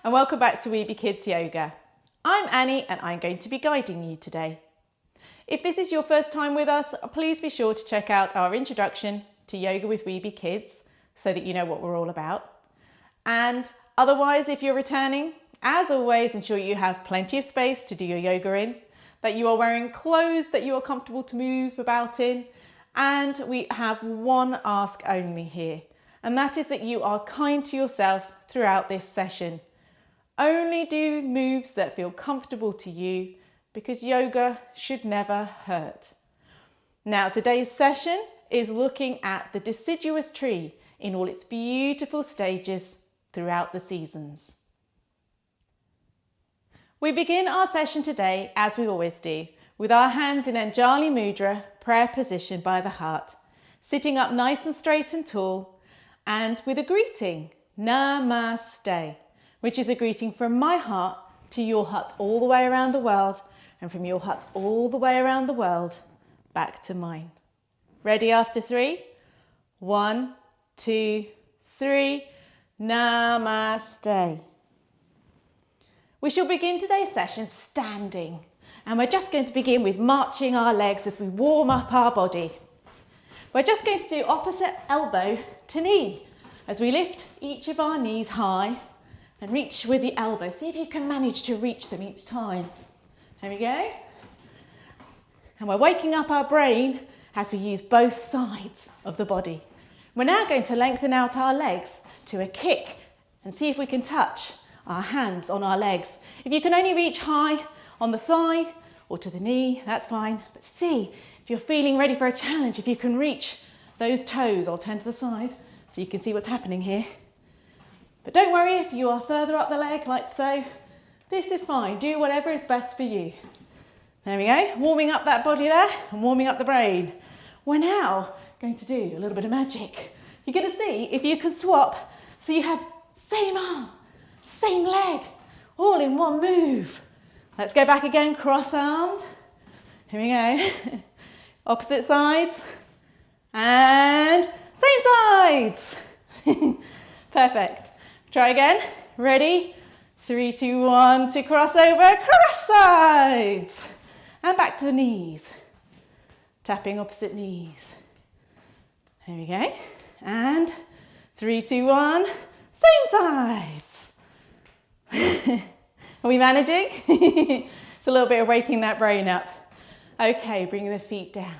and welcome back to Weeby Kids Yoga. I'm Annie and I'm going to be guiding you today. If this is your first time with us, please be sure to check out our introduction to Yoga with Weeby Kids so that you know what we're all about. And otherwise, if you're returning, as always, ensure you have plenty of space to do your yoga in, that you are wearing clothes that you are comfortable to move about in, and we have one ask only here, and that is that you are kind to yourself throughout this session. Only do moves that feel comfortable to you, because yoga should never hurt. Now, today's session is looking at the deciduous tree in all its beautiful stages throughout the seasons. We begin our session today, as we always do, with our hands in Anjali Mudra, prayer position by the heart, sitting up nice and straight and tall, and with a greeting, Namaste, which is a greeting from my heart to your heart all the way around the world, and from your heart all the way around the world, back to mine. Ready after 3? 1, 2, 3. Namaste. We shall begin today's session standing, and we're just going to begin with marching our legs as we warm up our body. We're just going to do opposite elbow to knee as we lift each of our knees high and reach with the elbow. See if you can manage to reach them each time. There we go. And we're waking up our brain as we use both sides of the body. We're now going to lengthen out our legs to a kick and see if we can touch our hands on our legs. If you can only reach high on the thigh or to the knee, that's fine. But see if you're feeling ready for a challenge, if you can reach those toes. I'll turn to the side so you can see what's happening here. But don't worry if you are further up the leg like so. This is fine. Do whatever is best for you. There we go. Warming up that body there and warming up the brain. We're now going to do a little bit of magic. You're going to see if you can swap so you have same arm, same leg, all in one move. Let's go back again, cross-armed. Here we go. Opposite sides. And same sides. Perfect. Try again. Ready? 3, 2, 1 to cross over, cross sides. And back to the knees. Tapping opposite knees. There we go. And 3, 2, 1, same sides. Are we managing? It's a little bit of waking that brain up. Okay, bring the feet down.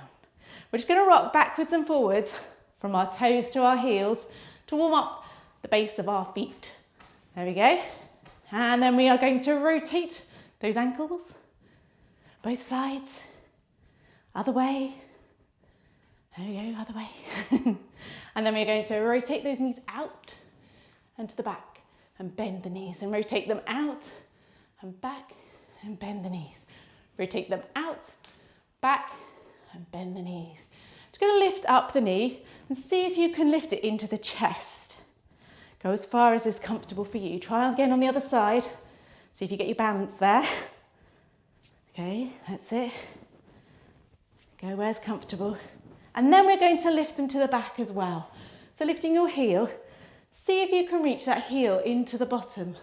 We're just going to rock backwards and forwards from our toes to our heels to warm up the base of our feet. There we go. And then we are going to rotate those ankles, both sides, other way. There we go, other way. And then we're going to rotate those knees out and to the back and bend the knees and rotate them out and back and bend the knees. Rotate them out, back and bend the knees. Just going to lift up the knee and see if you can lift it into the chest. Go as far as is comfortable for you. Try again on the other side. See if you get your balance there. Okay, that's it. Go where's comfortable. And then we're going to lift them to the back as well. So lifting your heel, see if you can reach that heel into the bottom.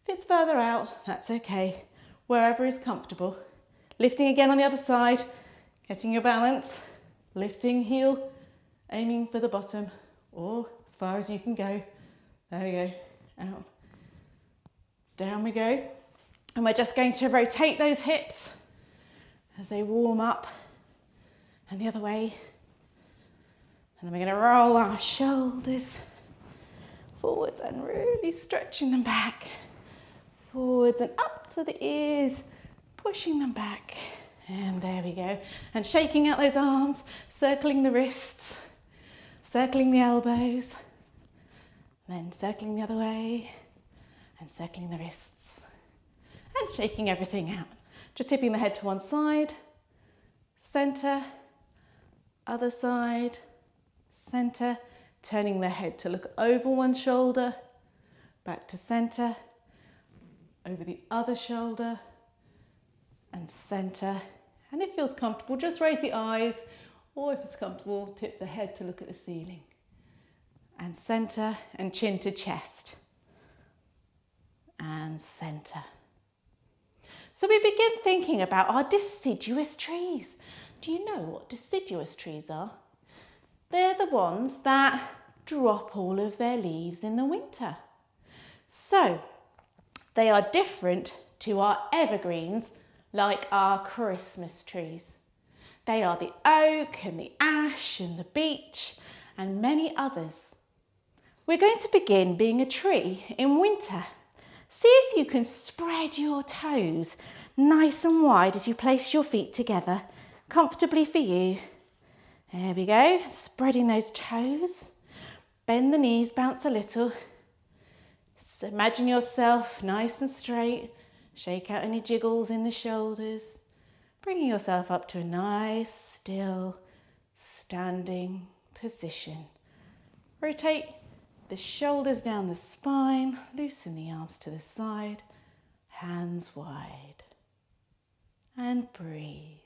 If it's further out, that's okay. Wherever is comfortable. Lifting again on the other side, getting your balance. Lifting heel, aiming for the bottom or as far as you can go. There we go, out, down we go. And we're just going to rotate those hips as they warm up and the other way. And then we're going to roll our shoulders forwards and really stretching them back. Forwards and up to the ears, pushing them back. And there we go. And shaking out those arms, circling the wrists, circling the elbows. Then circling the other way and circling the wrists and shaking everything out. Just tipping the head to one side, centre, other side, centre, turning the head to look over one shoulder, back to centre, over the other shoulder and centre. And if it feels comfortable, just raise the eyes, or if it's comfortable, tip the head to look at the ceiling. And centre and chin to chest. and center. So we begin thinking about our deciduous trees. Do you know what deciduous trees are? They're the ones that drop all of their leaves in the winter. So they are different to our evergreens, like our Christmas trees. They are the oak and the ash and the beech and many others. We're going to begin being a tree in winter. See if you can spread your toes nice and wide as you place your feet together, comfortably for you. There we go, spreading those toes. Bend the knees, bounce a little. So imagine yourself nice and straight. Shake out any jiggles in the shoulders. Bringing yourself up to a nice, still, standing position. Rotate the shoulders down the spine. Loosen the arms to the side. Hands wide. And breathe.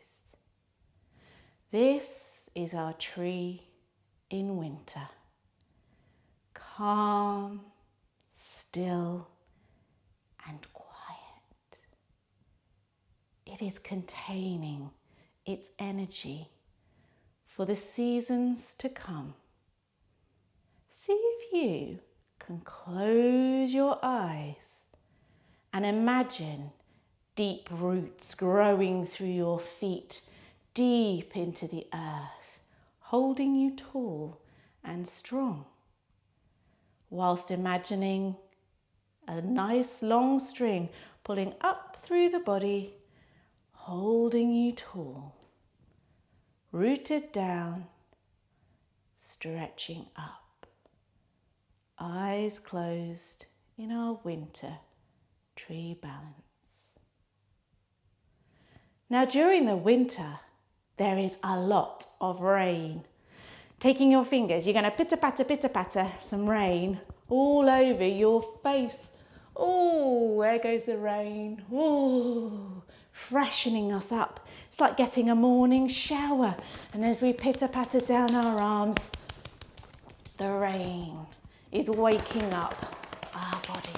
This is our tree in winter. Calm, still, and quiet. It is containing its energy for the seasons to come. See if you can close your eyes and imagine deep roots growing through your feet, deep into the earth, holding you tall and strong, whilst imagining a nice long string pulling up through the body, holding you tall, rooted down, stretching up, eyes closed in our winter tree balance. Now during the winter, there is a lot of rain. Taking your fingers, you're going to pitter patter some rain all over your face. Oh, there goes the rain. Oh, freshening us up. It's like getting a morning shower. And as we pitter patter down our arms, the rain is waking up our bodies.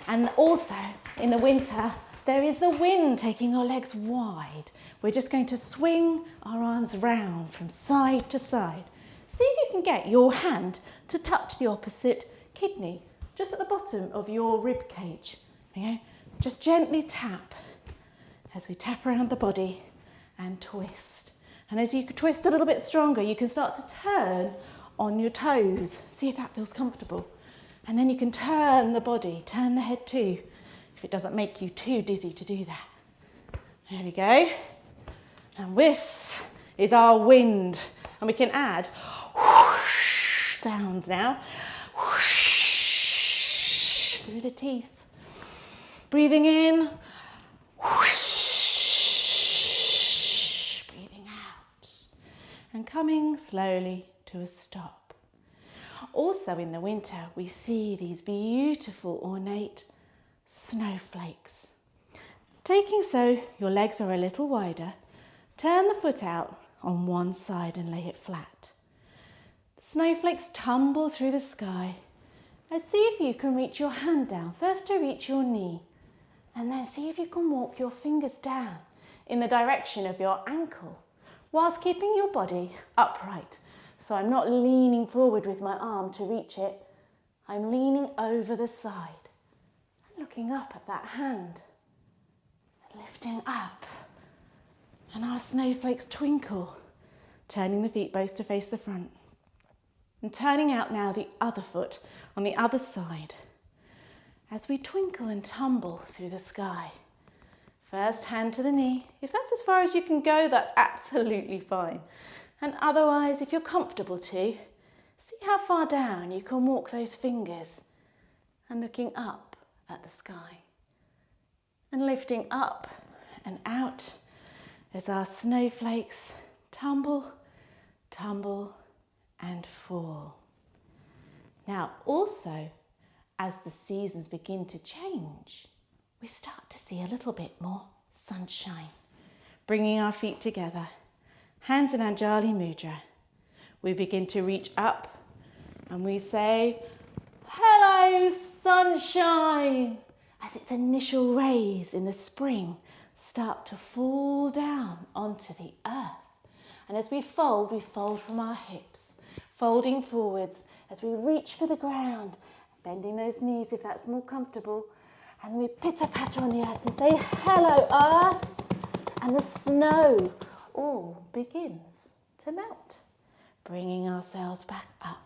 And also in the winter, there is the wind taking our legs wide. We're just going to swing our arms round from side to side. See if you can get your hand to touch the opposite kidney, just at the bottom of your rib cage. Okay? Just gently tap as we tap around the body and twist. And as you twist a little bit stronger, you can start to turn on your toes. See if that feels comfortable. And then you can turn the body, turn the head too, if it doesn't make you too dizzy to do that. There we go. And this is our wind. And we can add whoosh sounds now. Whoosh through the teeth. Breathing in. Whoosh. Breathing out. And coming slowly to a stop. Also in the winter, we see these beautiful ornate snowflakes. Taking so, your legs are a little wider. Turn the foot out on one side and lay it flat. The snowflakes tumble through the sky. And see if you can reach your hand down, first to reach your knee, and then see if you can walk your fingers down in the direction of your ankle, whilst keeping your body upright. So I'm not leaning forward with my arm to reach it. I'm leaning over the side and looking up at that hand, and lifting up. And our snowflakes twinkle, turning the feet both to face the front. And turning out now the other foot on the other side as we twinkle and tumble through the sky. First hand to the knee. If that's as far as you can go, that's absolutely fine. And otherwise, if you're comfortable to, see how far down you can walk those fingers and looking up at the sky. And lifting up and out as our snowflakes tumble, tumble, and fall. Now also, as the seasons begin to change, we start to see a little bit more sunshine. Bringing our feet together, hands in Anjali Mudra. We begin to reach up and we say, Hello, sunshine, as its initial rays in the spring start to fall down onto the earth. And as we fold from our hips, folding forwards as we reach for the ground, bending those knees if that's more comfortable. And we pitter-patter on the earth and say, hello, earth. And the snow all begins to melt, bringing ourselves back up.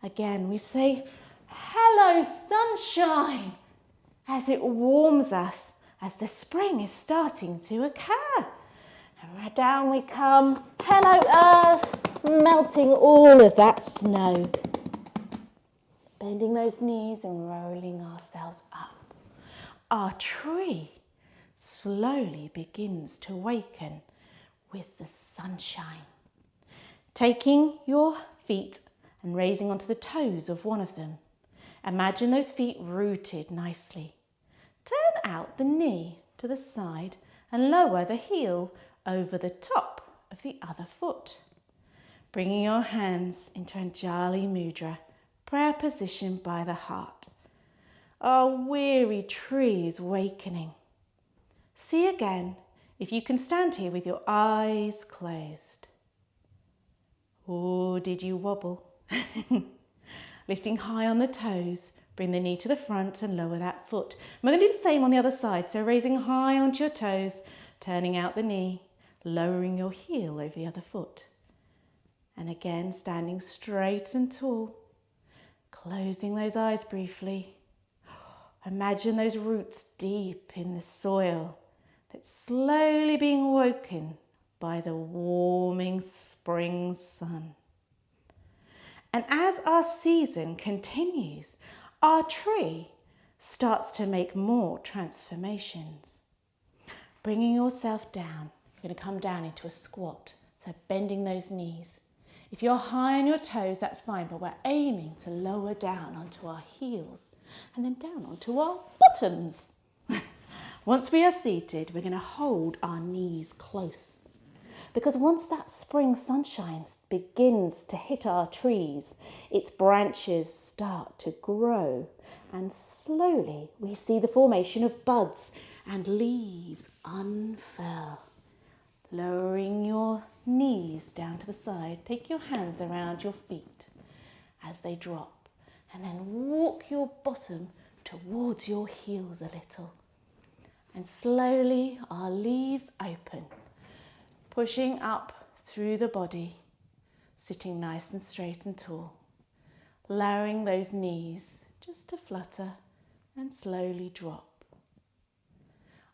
Again, we say, hello, sunshine, as it warms us as the spring is starting to occur. And down we come, hello, earth, melting all of that snow. Bending those knees and rolling ourselves up. Our tree slowly begins to awaken with the sunshine. Taking your feet and raising onto the toes of one of them. Imagine those feet rooted nicely. Turn out the knee to the side and lower the heel over the top of the other foot. Bringing your hands into Anjali Mudra, prayer position by the heart. Our weary tree is awakening. See again if you can stand here with your eyes closed. Or did you wobble? Lifting high on the toes, bring the knee to the front and lower that foot. We're going to do the same on the other side. So raising high onto your toes, turning out the knee, lowering your heel over the other foot. And again, standing straight and tall. Closing those eyes briefly. Imagine those roots deep in the soil that's slowly being awoken by the warming spring sun. And as our season continues, our tree starts to make more transformations. Bringing yourself down, you're going to come down into a squat, so bending those knees. If you're high on your toes, that's fine, but we're aiming to lower down onto our heels and then down onto our bottoms. Once we are seated, we're going to hold our knees close. Because once that spring sunshine begins to hit our trees, its branches start to grow, and slowly we see the formation of buds and leaves unfurl. Lowering your knees down to the side, take your hands around your feet as they drop, and then walk your bottom towards your heels a little. And slowly our leaves open, pushing up through the body, sitting nice and straight and tall, allowing those knees just to flutter and slowly drop.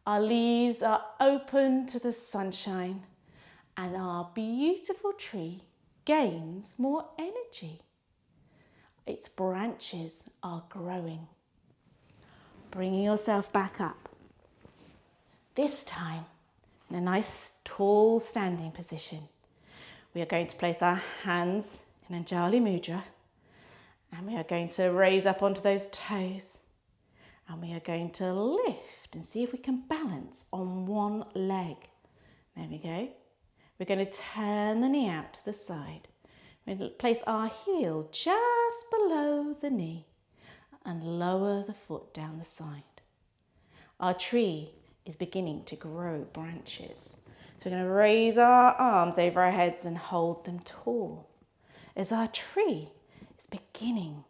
Our leaves are open to the sunshine and our beautiful tree gains more energy. Its branches are growing. Bringing yourself back up. This time, in a nice tall standing position, we are going to place our hands in Anjali Mudra and we are going to raise up onto those toes and we are going to lift and see if we can balance on one leg. There we go. We're going to turn the knee out to the side. We're going to place our heel just below the knee and lower the foot down the side. Our tree is beginning to grow branches. So we're going to raise our arms over our heads and hold them tall as our tree is beginning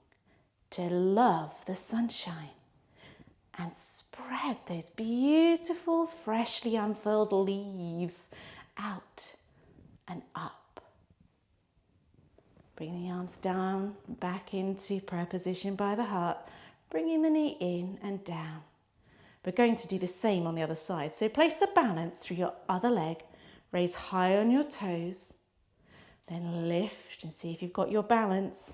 to love the sunshine and spread those beautiful, freshly unfurled leaves out and up. Bring the arms down, back into prayer position by the heart, bringing the knee in and down. We're going to do the same on the other side. So place the balance through your other leg, raise high on your toes, then lift and see if you've got your balance.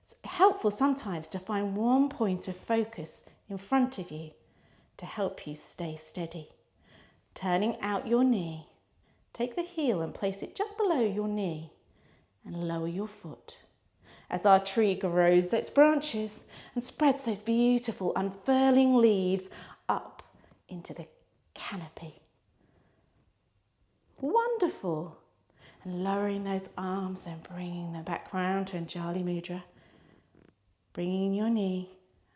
It's helpful sometimes to find one point of focus in front of you to help you stay steady. Turning out your knee, take the heel and place it just below your knee and lower your foot. As our tree grows its branches and spreads those beautiful unfurling leaves up into the canopy. Wonderful. And lowering those arms and bringing them back round to Anjali Mudra. bringing your knee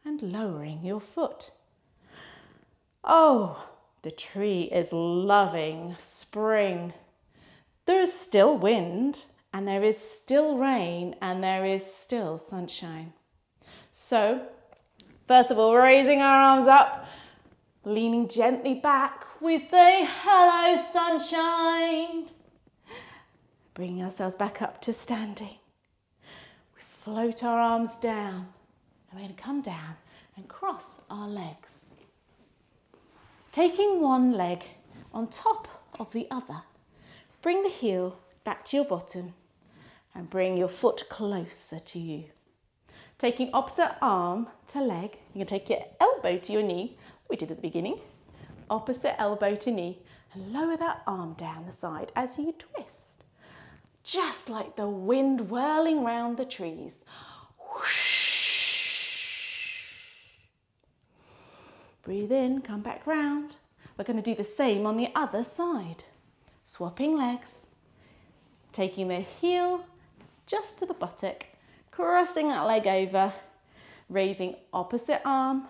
and lowering your foot. Oh, the tree is loving spring. There is still wind, and there is still rain, and there is still sunshine. So, first of all, raising our arms up, leaning gently back, we say, hello, sunshine. Bring ourselves back up to standing. We float our arms down, and we're going to come down and cross our legs. Taking one leg on top of the other, bring the heel back to your bottom and bring your foot closer to you. Taking opposite arm to leg, you can take your elbow to your knee, we did at the beginning, opposite elbow to knee, and lower that arm down the side as you twist. Just like the wind whirling round the trees. Whoosh. Breathe in, come back round. We're going to do the same on the other side. Swapping legs, taking the heel just to the buttock, crossing that leg over, raising opposite arm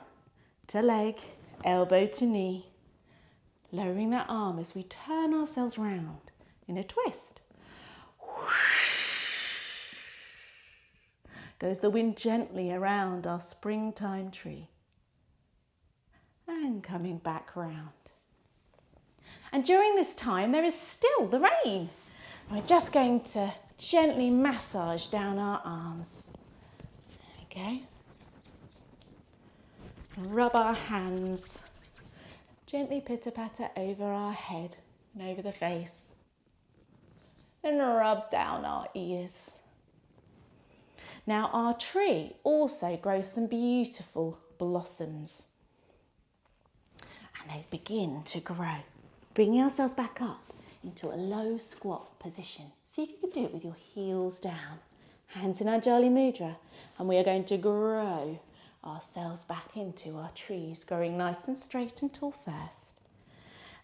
to leg, elbow to knee, lowering that arm as we turn ourselves round in a twist. Goes the wind gently around our springtime tree. And coming back round. And during this time, there is still the rain. We're just going to gently massage down our arms. There we go. Rub our hands. Gently pitter-patter over our head and over the face. And rub down our ears. Now our tree also grows some beautiful blossoms. And they begin to grow. Bringing ourselves back up into a low squat position. See if you can do it with your heels down. Hands in Anjali Mudra. And we are going to grow ourselves back into our trees, growing nice and straight and tall first.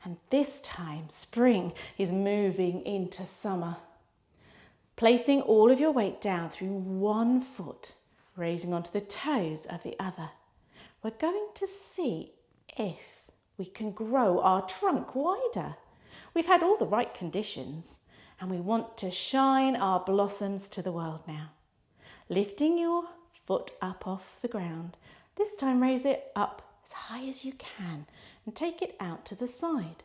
And this time, spring is moving into summer. Placing all of your weight down through one foot, raising onto the toes of the other. We're going to see if we can grow our trunk wider. We've had all the right conditions and we want to shine our blossoms to the world now. Lifting your foot up off the ground. This time raise it up as high as you can and take it out to the side.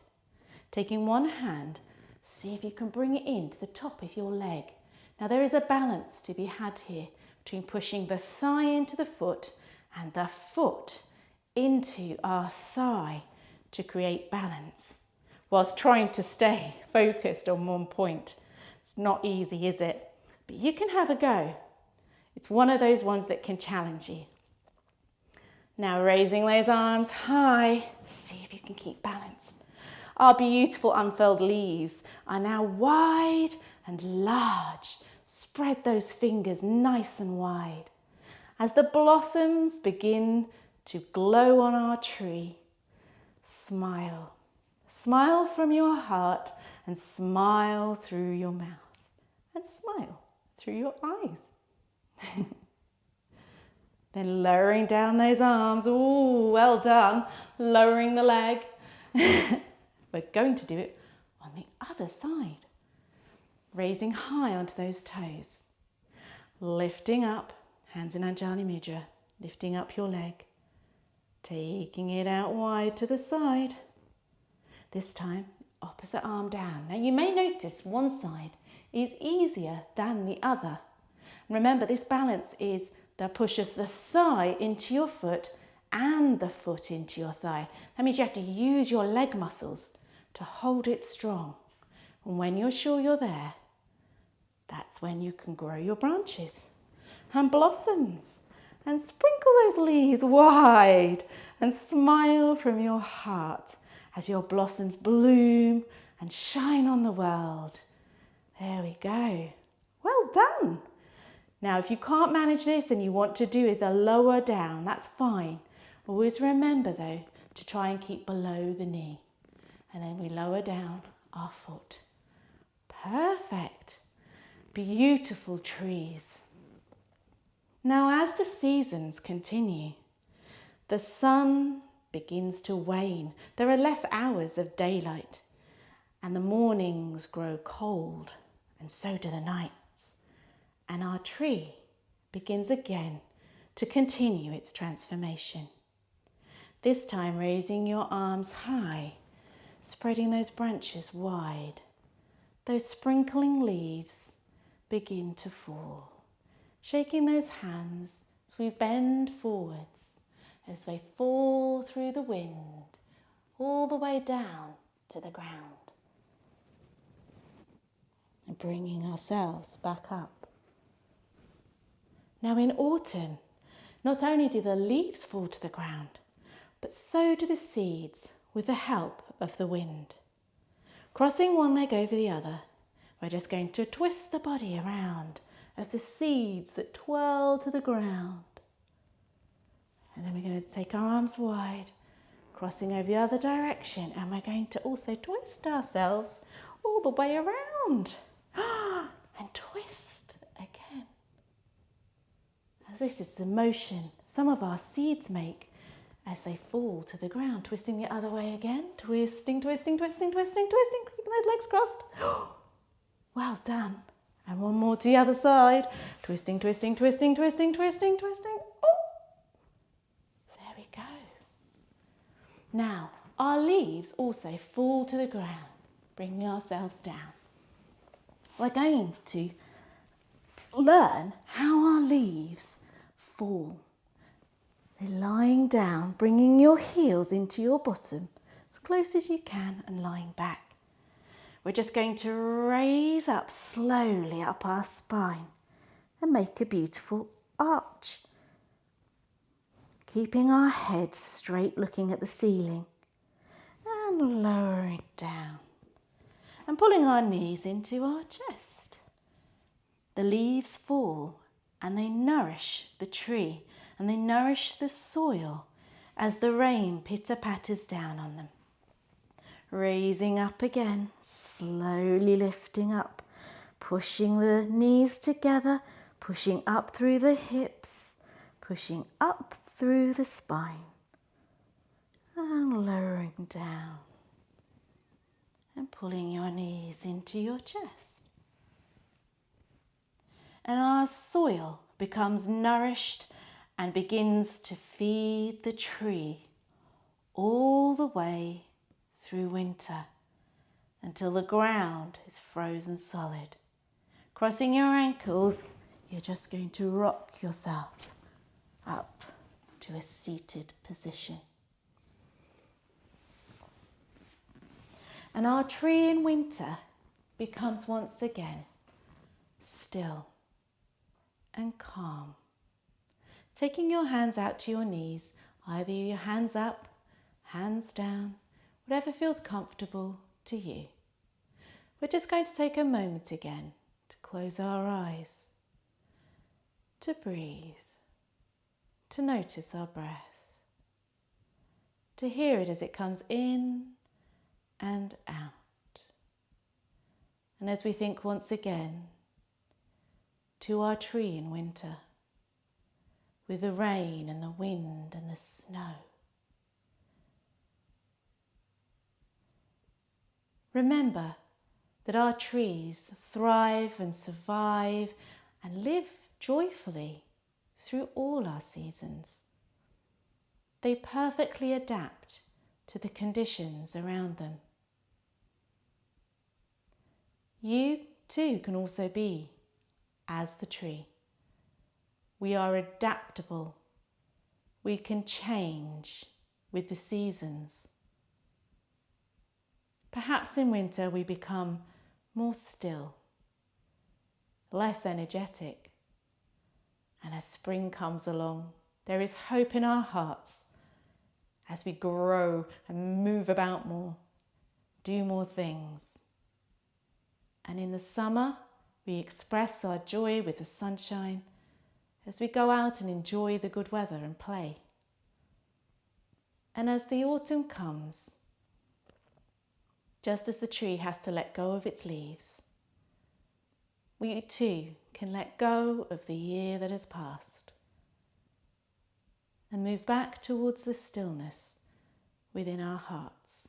Taking one hand, see if you can bring it into the top of your leg. Now there is a balance to be had here between pushing the thigh into the foot and the foot into our thigh to create balance, whilst trying to stay focused on one point. It's not easy, is it? But you can have a go. It's one of those ones that can challenge you. Now raising those arms high, see if you can keep balance. Our beautiful unfurled leaves are now wide and large. Spread those fingers nice and wide. As the blossoms begin to glow on our tree, smile. Smile from your heart and smile through your mouth and smile through your eyes. Then lowering down those arms. Ooh, well done. Lowering the leg. We're going to do it on the other side. Raising high onto those toes. Lifting up, hands in Anjali Mudra. Lifting up your leg. Taking it out wide to the side. This time, opposite arm down. Now you may notice one side is easier than the other. Remember, this balance is the push of the thigh into your foot and the foot into your thigh. That means you have to use your leg muscles to hold it strong. And when you're sure you're there, that's when you can grow your branches and blossoms and sprinkle those leaves wide and smile from your heart as your blossoms bloom and shine on the world. There we go. Well done. Now, if you can't manage this and you want to do it the lower down, that's fine. Always remember though, to try and keep below the knee. And then we lower down our foot. Perfect. Beautiful trees. Now, as the seasons continue, the sun begins to wane. There are less hours of daylight, and the mornings grow cold, and so do the nights. And our tree begins again to continue its transformation. This time raising your arms high, spreading those branches wide. Those sprinkling leaves begin to fall. Shaking those hands as we bend forwards, as they fall through the wind, all the way down to the ground. And bringing ourselves back up. Now in autumn, not only do the leaves fall to the ground, but so do the seeds with the help of the wind. Crossing one leg over the other, we're just going to twist the body around as the seeds that twirl to the ground. And then we're going to take our arms wide, crossing over the other direction, and we're going to also twist ourselves all the way around. And twist again. As this is the motion some of our seeds make as they fall to the ground. Twisting the other way again. Twisting, twisting, twisting, twisting, twisting. Keeping those legs crossed. Well done. And one more to the other side. Twisting, twisting, twisting, twisting, twisting, twisting. Oh! There we go. Now, our leaves also fall to the ground, bringing ourselves down. We're going to learn how our leaves fall. They're lying down, bringing your heels into your bottom as close as you can and lying back. We're just going to raise up slowly up our spine and make a beautiful arch. Keeping our head straight, looking at the ceiling, and lowering down and pulling our knees into our chest. The leaves fall and they nourish the tree and they nourish the soil as the rain pitter-patters down on them. Raising up again, slowly lifting up, pushing the knees together, pushing up through the hips, pushing up through the spine, and lowering down, and pulling your knees into your chest. And our soil becomes nourished and begins to feed the tree all the way through winter until the ground is frozen solid. Crossing your ankles, you're just going to rock yourself up to a seated position. And our tree in winter becomes once again still and calm. Taking your hands out to your knees, either your hands up, hands down, whatever feels comfortable to you. We're just going to take a moment again to close our eyes, to breathe, to notice our breath, to hear it as it comes in and out. And as we think once again to our tree in winter, with the rain and the wind and the snow. Remember that our trees thrive and survive and live joyfully through all our seasons. They perfectly adapt to the conditions around them. You too can also be as the tree. We are adaptable. We can change with the seasons. Perhaps in winter we become more still, less energetic. And as spring comes along, there is hope in our hearts as we grow and move about more, do more things. And in the summer, we express our joy with the sunshine as we go out and enjoy the good weather and play. And as the autumn comes, just as the tree has to let go of its leaves, we too can let go of the year that has passed. and move back towards the stillness within our hearts,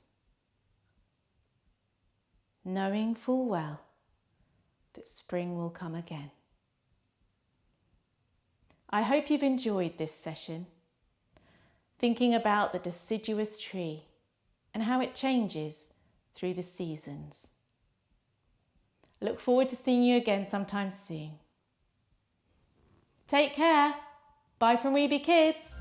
knowing full well that spring will come again. I hope you've enjoyed this session, thinking about the deciduous tree and how it changes through the seasons. I look forward to seeing you again sometime soon. Take care. Bye from Weeby Kids.